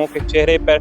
लोगों के चेहरे पर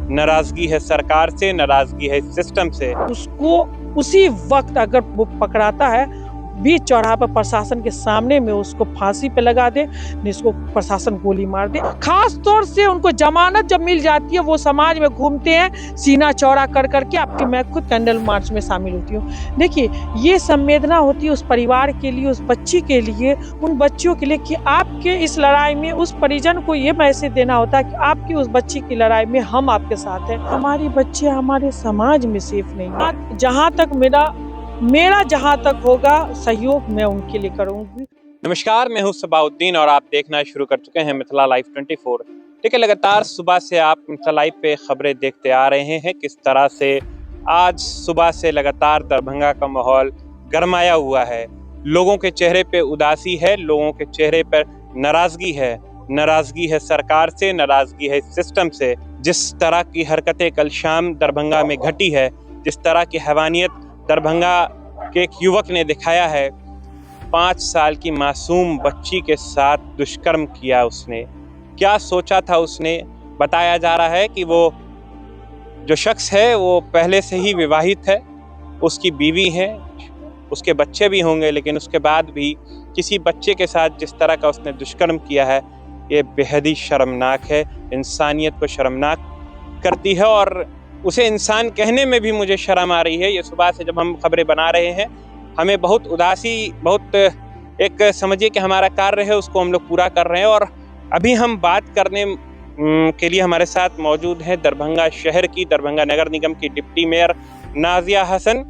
नाराजगी है सरकार से, नाराजगी है सिस्टम से। उसको उसी वक्त अगर वो पकड़ाता है बीच चौराहा पर प्रशासन के सामने में उसको फांसी पे लगा दे, नहीं इसको प्रशासन गोली मार दे। खास तौर से उनको जमानत जब मिल जाती है वो समाज में घूमते हैं सीना चौड़ा कर करके। आपके मैं खुद कैंडल मार्च में शामिल होती हूँ। देखिए ये संवेदना होती है उस परिवार के लिए, उस बच्ची के लिए, उन बच्चियों के लिए कि आपके इस लड़ाई में उस परिजन को ये मैसेज देना होता है कि आपकी उस बच्ची की लड़ाई में हम आपके साथ हैं। हमारी बच्ची हमारे समाज में सेफ नहीं है। जहाँ तक मेरा जहां तक होगा सहयोग मैं उनके लिए करूंगी। नमस्कार, मैं हूं सबाउद्दीन और आप देखना शुरू कर चुके हैं मिथिला लाइव 24। ठीक है, लगातार सुबह से आप मिथिला लाइव पे खबरें देखते आ रहे हैं किस तरह से आज सुबह से लगातार दरभंगा का माहौल गरमाया हुआ है। लोगों के चेहरे पे उदासी है, लोगों के चेहरे पर नाराजगी है सरकार से, नाराजगी है सिस्टम से। जिस तरह की हरकतें कल शाम दरभंगा में घटी है, जिस तरह की हैवानियत दरभंगा के एक युवक ने दिखाया है, 5 साल की मासूम बच्ची के साथ दुष्कर्म किया उसने। क्या सोचा था उसने? बताया जा रहा है कि वो जो शख्स है वो पहले से ही विवाहित है, उसकी बीवी है, उसके बच्चे भी होंगे, लेकिन उसके बाद भी किसी बच्चे के साथ जिस तरह का उसने दुष्कर्म किया है, ये बेहद ही शर्मनाक है, इंसानियत को शर्मनाक करती है। और उसे इंसान कहने में भी मुझे शर्म आ रही है। ये सुबह से जब हम खबरें बना रहे हैं, हमें बहुत उदासी, बहुत एक समझिए कि हमारा कार्य है उसको हम लोग पूरा कर रहे हैं। और अभी हम बात करने के लिए हमारे साथ मौजूद है दरभंगा शहर की, दरभंगा नगर निगम की डिप्टी मेयर नाजिया हसन।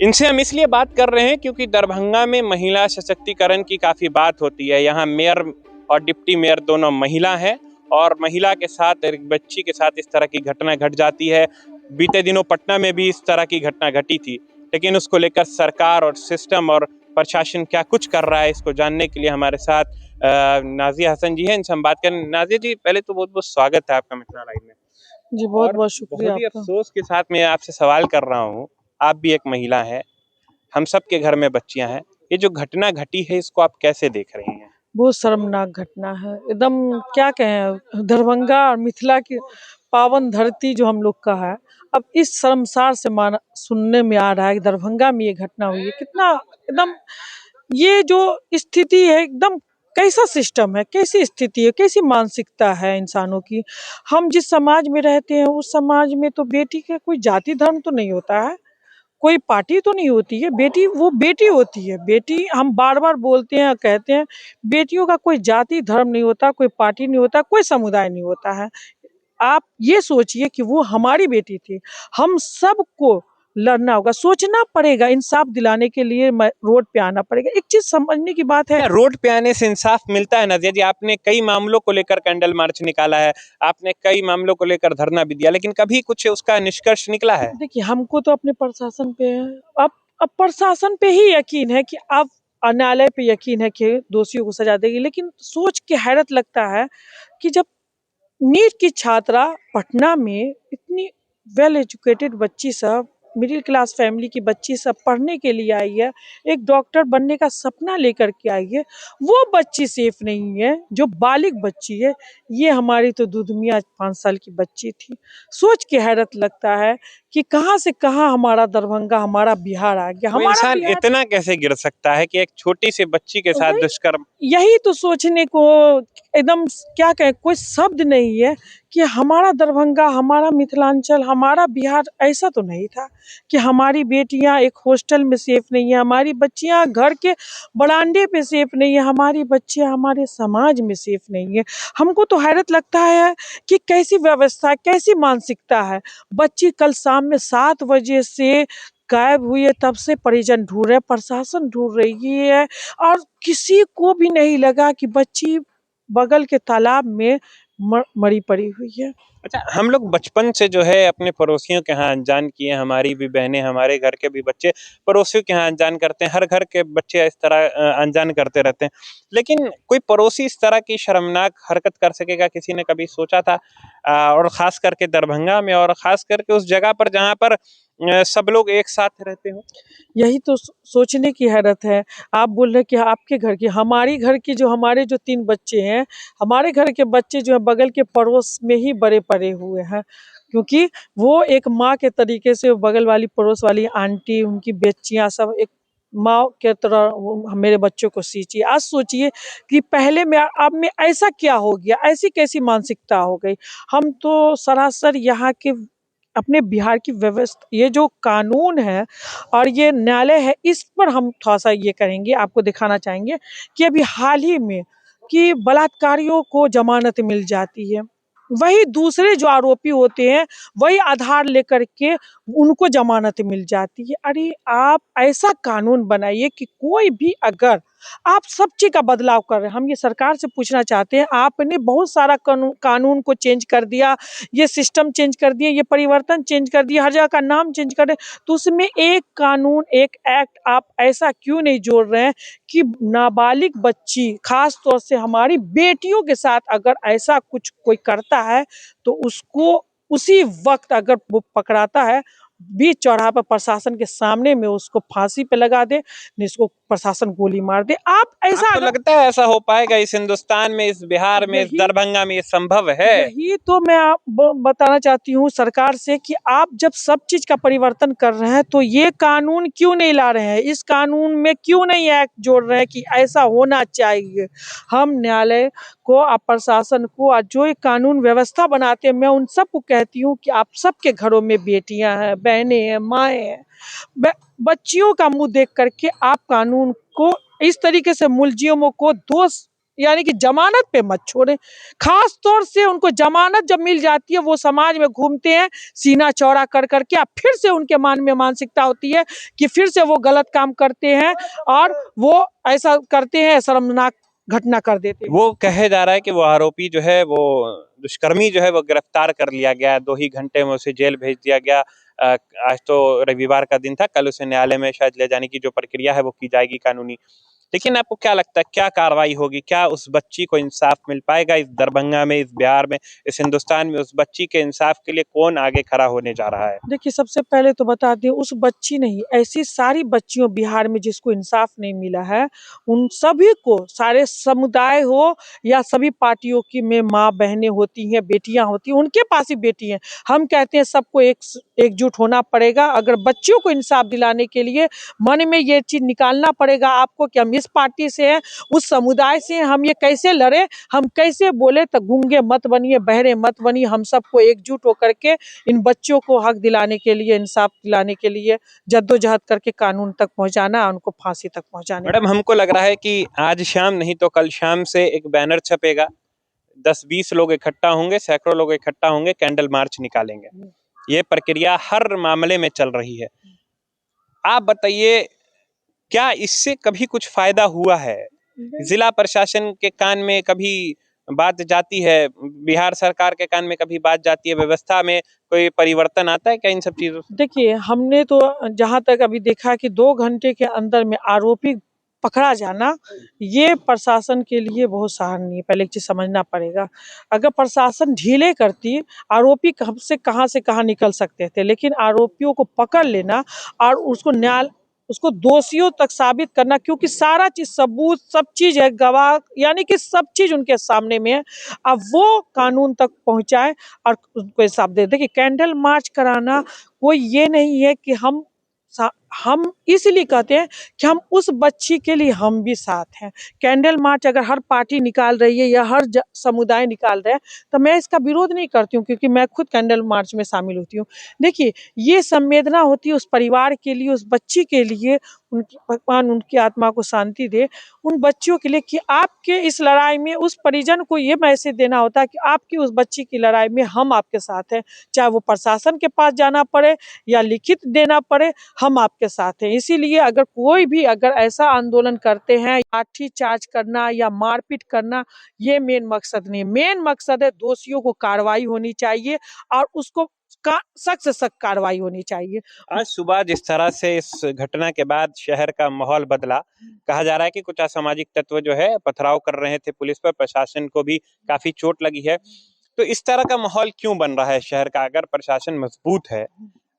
इनसे हम इसलिए बात कर रहे हैं क्योंकि दरभंगा में महिला सशक्तिकरण की काफ़ी बात होती है। यहाँ मेयर और डिप्टी मेयर दोनों महिला हैं और महिला के साथ, एक बच्ची के साथ इस तरह की घटना घट जाती है। बीते दिनों पटना में भी इस तरह की घटना घटी थी, लेकिन उसको लेकर सरकार और सिस्टम और प्रशासन क्या कुछ कर रहा है, इसको जानने के लिए हमारे साथ नाजिया हसन जी हैं। इनसे हम बात करें। नाजिया जी, पहले तो बहुत बहुत स्वागत है आपका मिथिला लाइव में। जी बहुत बहुत शुक्रिया। बहुत ही अफसोस के साथ मैं आपसे सवाल कर रहा हूँ, आप भी एक महिला हैं, हम सब के घर में बच्चियां हैं, ये जो घटना घटी है इसको आप कैसे देख रही हैं? बहुत शर्मनाक घटना है, एकदम क्या कहें, दरभंगा और मिथिला की पावन धरती जो हम लोग का है, अब इस शर्मसार से सुनने में आ रहा है कि दरभंगा में ये घटना हुई है। कितना एकदम ये जो स्थिति है, एकदम कैसा सिस्टम है, कैसी स्थिति है, कैसी मानसिकता है इंसानों की। हम जिस समाज में रहते हैं उस समाज में तो बेटी का कोई जाति धर्म तो नहीं होता है, कोई पार्टी तो नहीं होती है। बेटी वो बेटी होती है। बेटी हम बार बार बोलते हैं, कहते हैं, बेटियों का कोई जाति धर्म नहीं होता, कोई पार्टी नहीं होता, कोई समुदाय नहीं होता है। आप ये सोचिए कि वो हमारी बेटी थी, हम सबको लड़ना होगा, सोचना पड़ेगा, इंसाफ दिलाने के लिए रोड पे आना पड़ेगा। एक चीज समझने की बात है, रोड पे आने से इंसाफ मिलता है नाजिया जी? आपने कई मामलों को लेकर कैंडल मार्च निकाला है, आपने कई मामलों को लेकर धरना भी दिया, लेकिन कभी कुछ उसका निष्कर्ष निकला है? देखिए हमको तो अपने प्रशासन पे है, अब प्रशासन पे ही यकीन है कि अब न्यायालय पे यकीन है कि दोषियों को सजा देगी। लेकिन सोच के हैरत लगता है कि जब नीट की छात्रा पटना में इतनी वेल एजुकेटेड बच्ची सब, मिडिल क्लास फैमिली की बच्ची सब पढ़ने के लिए आई है, एक डॉक्टर बनने का सपना लेकर के आई है, वो बच्ची सेफ नहीं है जो बालिग बच्ची है। ये हमारी तो दूध मियाँ 5 साल की बच्ची थी। सोच के हैरत लगता है कि कहाँ से कहाँ हमारा दरभंगा, हमारा बिहार आ गया। हमारा इंसान बिहार इतना कैसे गिर सकता है कि एक छोटी सी बच्ची के साथ दुष्कर्म? यही तो सोचने को एकदम क्या कहें, कोई शब्द नहीं है कि हमारा दरभंगा, हमारा मिथिलांचल, हमारा बिहार ऐसा तो नहीं था कि हमारी बेटियां एक हॉस्टल में सेफ नहीं है, हमारी बच्चियां घर के बरामदे पे सेफ नहीं है, हमारी बच्चियां हमारे समाज में सेफ नहीं है। हमको तो हैरत लगता है कि कैसी व्यवस्था, कैसी मानसिकता है। बच्ची कल शाम में 7 बजे से गायब हुई है, तब से परिजन ढूंढ रहे, प्रशासन ढूंढ रही है, और किसी को भी नहीं लगा कि बच्ची बगल के तालाब में मरी पड़ी हुई है। अच्छा, हम लोग बचपन से जो है अपने पड़ोसियों के यहाँ अनजान किए, हमारी भी बहनें, हमारे घर के भी बच्चे पड़ोसियों के यहाँ अनजान करते हैं, हर घर के बच्चे इस तरह अनजान करते रहते हैं। लेकिन कोई पड़ोसी इस तरह की शर्मनाक हरकत कर सकेगा, किसी ने कभी सोचा था? और ख़ास करके दरभंगा में, और ख़ास करके उस जगह पर जहाँ पर सब लोग एक साथ रहते हो? यही तो सोचने की हैरत है। आप बोल रहे हैं कि आपके घर की, हमारी घर की जो हमारे जो 3 बच्चे हैं, हमारे घर के बच्चे जो है बगल के पड़ोस में ही बड़े पले हुए हैं। क्योंकि वो एक माँ के तरीके से बगल वाली पड़ोस वाली आंटी, उनकी बच्चियाँ सब एक माँ के तरह वो मेरे बच्चों को सींची। आज सोचिए कि पहले में अब में ऐसा क्या हो गया? ऐसी कैसी मानसिकता हो गई? हम तो सरासर यहाँ के अपने बिहार की ये जो कानून है और ये न्यायालय है, इस पर हम थोड़ा-सा ये करेंगे, आपको दिखाना चाहेंगे कि अभी हाल ही में कि बलात्कारियों को ज़मानत मिल जाती है। वही दूसरे जो आरोपी होते हैं, वही आधार लेकर के उनको ज़मानत मिल जाती है। अरे! आप ऐसा कानून बनाइए कि कोई भी अगर आप सब चीज़ का बदलाव कर रहे हैं, हम ये सरकार से पूछना चाहते हैं, आपने बहुत सारा कानून को चेंज कर दिया, ये सिस्टम चेंज कर दिए, ये परिवर्तन चेंज कर दिया, हर जगह का नाम चेंज कर रहे हैं, तो उसमें एक कानून, एक एक्ट आप ऐसा क्यों नहीं जोड़ रहे हैं कि नाबालिग बच्ची, खास तौर से हमारी बेटियों के साथ अगर ऐसा कुछ कोई करता है, तो उसको उसी वक़्त अगर वो पकड़ाता है, बीच चौराहा पर प्रशासन के सामने में उसको फांसी पे लगा दे, नहीं इसको प्रशासन गोली मार दे। आप ऐसा आपको अगर लगता है ऐसा हो पाएगा इस हिंदुस्तान में, इस बिहार में, इस यही दरभंगा में ये संभव है? यही तो मैं आप बताना चाहती हूँ सरकार से कि आप जब सब चीज का परिवर्तन कर रहे हैं तो ये कानून क्यों नहीं ला रहे हैं? इस कानून में क्यों नहीं एक्ट जोड़ रहे हैं कि ऐसा होना चाहिए? हम न्यायालय को, आप प्रशासन को, और जो ये कानून व्यवस्था बनाते हैं, मैं उन सबको कहती हूँ कि आप सबके घरों में बेटियां हैं, बहनें हैं, माएँ हैं। बच्चियों का मुँह देख करके आप कानून को इस तरीके से मुलजिमों को दोष यानी कि जमानत पे मत छोड़ें। खास तौर से उनको जमानत जब मिल जाती है, वो समाज में घूमते हैं, सीना चौड़ा कर करके अब फिर से उनके मन में मानसिकता होती है कि फिर से वो गलत काम करते हैं और वो ऐसा करते हैं, शर्मनाक घटना कर देते हैं। वो कहे जा रहा है कि वो आरोपी जो है, वो दुष्कर्मी जो है वो गिरफ्तार कर लिया गया, 2 ही घंटे में उसे जेल भेज दिया गया। आज तो रविवार का दिन था, कल उसे न्यायालय में शायद ले जाने की जो प्रक्रिया है वो की जाएगी कानूनी। लेकिन आपको क्या लगता है, क्या कार्रवाई होगी? क्या उस बच्ची को इंसाफ मिल पाएगा इस दरभंगा में, इस बिहार में, इस हिंदुस्तान में? उस बच्ची के इंसाफ के लिए कौन आगे खड़ा होने जा रहा है? देखिए, सबसे पहले तो बता दें, उस बच्ची नहीं, ऐसी सारी बच्चियों बिहार में जिसको इंसाफ नहीं मिला है, उन सभी को, सारे समुदाय हो या सभी पार्टियों की में माँ-बहनें होती हैं, बेटियाँ होती हैं, उनके पास ही बेटी हैं। हम कहते हैं सबको एकजुट होना पड़ेगा। अगर बच्चियों को इंसाफ दिलाने के लिए मन में ये चीज़ निकालना पड़ेगा आपको कि हम इस पार्टी से हैं, उस समुदाय से हैं, हम ये कैसे लड़ें, हम कैसे बोले, तो गूंगे मत बनिए, बहरे मत बनिए, हम सबको एकजुट होकर के इन बच्चों को हक दिलाने के लिए, इंसाफ दिलाने के लिए जद्दोजहद करके कानून तक पहुँचाना, उनको फांसी तक पहुँचाने। मैडम, हमको लग रहा है कि आज शाम नहीं तो कल शाम से एक बैनर छपेगा, 10-20 लोग इकट्ठा होंगे, सैकड़ों लोग इकट्ठा होंगे, कैंडल मार्च निकालेंगे। ये प्रक्रिया हर मामले में चल रही है। आप बताइए, क्या इससे कभी कुछ फायदा हुआ है? जिला प्रशासन के कान में कभी बात जाती है, बिहार सरकार के कान में कभी बात जाती है, व्यवस्था में कोई परिवर्तन आता है क्या इन सब चीजों से? देखिए, हमने तो जहाँ तक अभी देखा कि 2 घंटे के अंदर में आरोपी पकड़ा जाना, ये प्रशासन के लिए बहुत सराहनीय, पहले एक चीज़ समझना पड़ेगा। अगर प्रशासन ढीले करती, आरोपी कब से कहाँ निकल सकते थे, लेकिन आरोपियों को पकड़ लेना और उसको दोषियों तक साबित करना, क्योंकि सारा चीज़ सबूत, सब चीज़ है, गवाह यानी कि सब चीज़ उनके सामने में है। अब वो कानून तक पहुँचाए और उनको इंसाफ दे। देखिए, कैंडल मार्च कराना कोई ये नहीं है कि हम इसलिए कहते हैं कि हम उस बच्ची के लिए हम भी साथ हैं। कैंडल मार्च अगर हर पार्टी निकाल रही है या हर समुदाय निकाल रहा है, तो मैं इसका विरोध नहीं करती हूँ, क्योंकि मैं खुद कैंडल मार्च में शामिल होती हूँ। देखिए, ये संवेदना होती है उस परिवार के लिए, उस बच्ची के लिए, उनकी भगवान उनकी आत्मा को शांति दे, उन बच्चियों के लिए कि आपके इस लड़ाई में उस परिजन को ये मैसेज देना होता है कि आपकी उस बच्ची की लड़ाई में हम आपके साथ हैं। चाहे वो प्रशासन के पास जाना पड़े या लिखित देना पड़े, हम आपके साथ हैं। इसीलिए अगर कोई भी अगर ऐसा आंदोलन करते हैं, लाठी चार्ज करना या मारपीट करना, ये मेन मकसद नहीं है। मेन मकसद है दोषियों को कार्रवाई होनी चाहिए और उसको सख्त से सख्त कार्रवाई होनी चाहिए। आज सुबह जिस तरह से इस घटना के बाद शहर का माहौल बदला, कहा जा रहा है कि कुछ असामाजिक तत्व जो है पथराव कर रहे थे पुलिस पर, प्रशासन को भी काफी चोट लगी है। तो इस तरह का माहौल क्यों बन रहा है शहर का? अगर प्रशासन मजबूत है,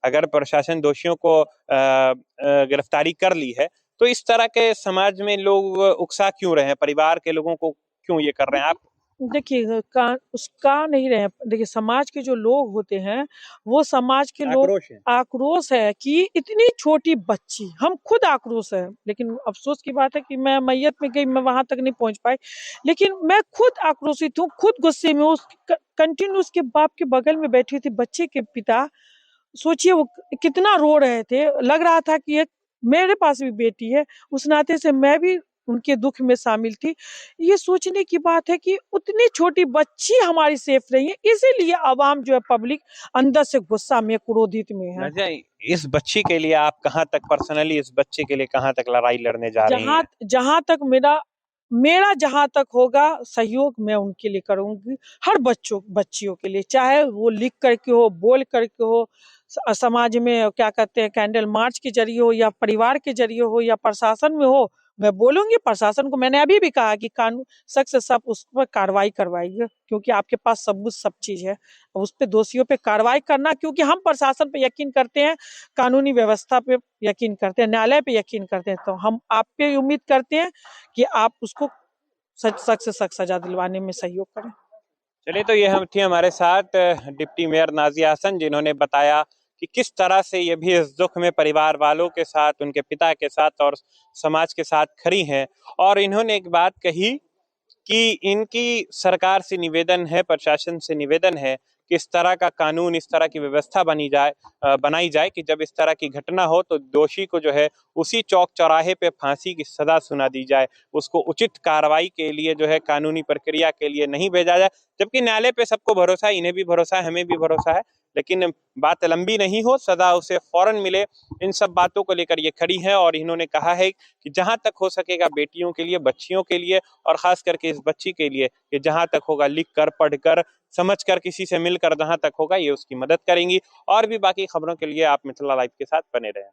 अगर प्रशासन दोषियों को गिरफ्तारी कर ली है, तो इस तरह के समाज में लोग उकसा क्यों रहे हैं, परिवार के लोगों को क्यों ये कर रहे हैं आप? देखिए का उसका नहीं रहे। देखिए समाज के जो लोग होते हैं, वो समाज के लोग आक्रोश है। आक्रोश है कि इतनी छोटी बच्ची, हम खुद आक्रोश है, लेकिन अफ़सोस की बात है कि मैं मैयत में गई, मैं वहाँ तक नहीं पहुँच पाई। लेकिन मैं खुद आक्रोशित हूँ, खुद गुस्से में हूँ। कंटिन्यू उसके बाप के बगल में बैठी थी बच्चे के पिता, सोचिए वो कितना रो रहे थे। लग रहा था कि एक मेरे पास भी बेटी है, उस नाते से मैं भी उनके दुःख में शामिल थी। ये सोचने की बात है कि उतनी छोटी बच्ची हमारी सेफ नहीं है, इसीलिए अवाम जो है पब्लिक अंदर से गुस्सा में, क्रोधित में है। वैसे इस बच्ची के लिए आप कहाँ तक पर्सनली इस बच्चे के लिए कहाँ तक लड़ाई लड़ने जा रही जहाँ हैं? जहाँ तक मेरा मेरा जहाँ तक होगा सहयोग मैं उनके लिए करूँगी, हर बच्चियों के लिए, चाहे वो लिख कर के हो, बोल कर के हो, समाज में क्या कहते हैं कैंडल मार्च के ज़रिए हो या परिवार के ज़रिए हो या प्रशासन में हो, मैं बोलूँगी प्रशासन को। मैंने अभी भी कहा कि कानून सख्त से सख्त उस पर कार्रवाई करवाइए, क्योंकि आपके पास सबूत सब चीज़ है। उस पे दोषियों पे कार्रवाई करना, क्योंकि हम प्रशासन पे यकीन करते हैं, कानूनी व्यवस्था पे यकीन करते हैं, न्यायालय पे यकीन करते हैं, तो हम आप पे उम्मीद करते हैं कि आप उसको सख्त से सख्त सजा दिलवाने में सहयोग करें। चलिए, तो ये हम थी हमारे साथ डिप्टी मेयर नाज़िया हसन, जिन्होंने बताया कि किस तरह से ये भी इस दुख में परिवार वालों के साथ, उनके पिता के साथ और समाज के साथ खड़ी हैं। और इन्होंने एक बात कही कि इनकी सरकार से निवेदन है, प्रशासन से निवेदन है कि इस तरह का कानून, इस तरह की व्यवस्था बनाई जाए कि जब इस तरह की घटना हो तो दोषी को जो है उसी चौक चौराहे पे फांसी की सजा सुना दी जाए, उसको उचित कार्रवाई के लिए जो है कानूनी प्रक्रिया के लिए नहीं भेजा जाए। जबकि न्यायालय पे सबको भरोसा है, इन्हें भी भरोसा है, हमें भी भरोसा है, लेकिन बात लंबी नहीं हो, सजा उसे फौरन मिले, इन सब बातों को लेकर ये खड़ी है। और इन्होंने कहा है कि जहां तक हो सकेगा बेटियों के लिए, बच्चियों के लिए और खास करके इस बच्ची के लिए, कि जहां तक होगा लिख कर, पढ़ कर, समझ कर, किसी से मिलकर जहां तक होगा ये उसकी मदद करेंगी। और भी बाकी खबरों के लिए आप मिथिला लाइव के साथ बने रहें।